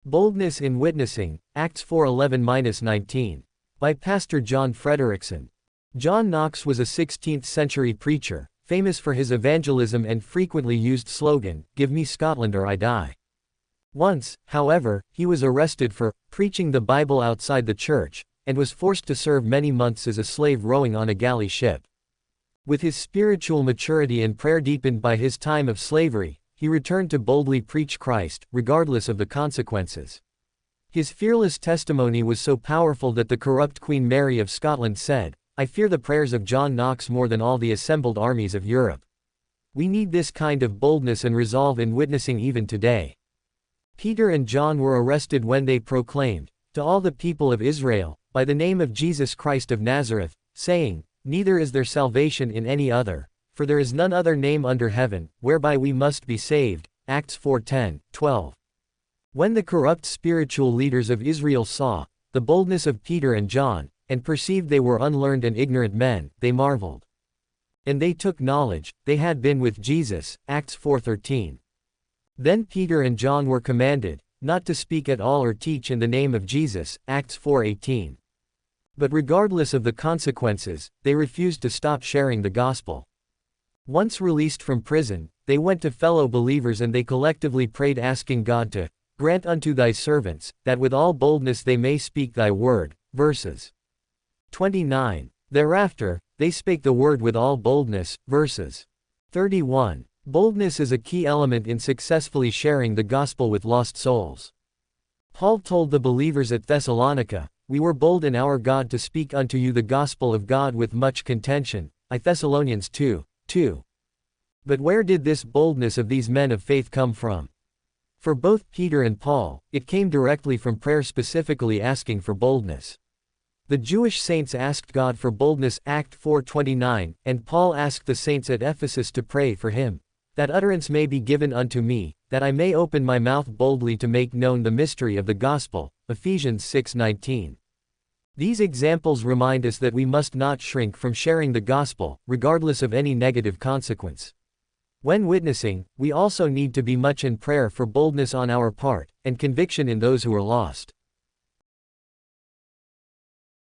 Boldness in Witnessing, Acts 4:11-19. By Pastor John Frederickson. John Knox was a 16th-century preacher, famous for his evangelism and frequently used slogan, "Give me Scotland or I die." Once, however, he was arrested for preaching the Bible outside the church, and was forced to serve many months as a slave rowing on a galley ship. With his spiritual maturity and prayer deepened by his time of slavery, he returned to boldly preach Christ, regardless of the consequences. His fearless testimony was so powerful that the corrupt Queen Mary of Scotland said, "I fear the prayers of John Knox more than all the assembled armies of Europe." We need this kind of boldness and resolve in witnessing even today. Peter and John were arrested when they proclaimed, to all the people of Israel, by the name of Jesus Christ of Nazareth, saying, "Neither is there salvation in any other, for there is none other name under heaven, whereby we must be saved." Acts 4:10-12. When the corrupt spiritual leaders of Israel saw the boldness of Peter and John, and perceived they were unlearned and ignorant men, they marveled. And they took knowledge, they had been with Jesus. Acts 4:13. Then Peter and John were commanded, not to speak at all or teach in the name of Jesus. Acts 4:18. But regardless of the consequences, they refused to stop sharing the gospel. Once released from prison, they went to fellow believers and they collectively prayed, asking God to grant unto thy servants, that with all boldness they may speak thy word. Verses 29. Thereafter, they spake the word with all boldness. Verses 31. Boldness is a key element in successfully sharing the gospel with lost souls. Paul told the believers at Thessalonica, "We were bold in our God to speak unto you the gospel of God with much contention." I Thessalonians 2:2. But where did this boldness of these men of faith come from? For both Peter and Paul, it came directly from prayer, specifically asking for boldness. The Jewish saints asked God for boldness, Act 4:29, and Paul asked the saints at Ephesus to pray for him, "That utterance may be given unto me, that I may open my mouth boldly to make known the mystery of the gospel." Ephesians 6:19. These examples remind us that we must not shrink from sharing the gospel, regardless of any negative consequence. When witnessing, we also need to be much in prayer for boldness on our part, and conviction in those who are lost.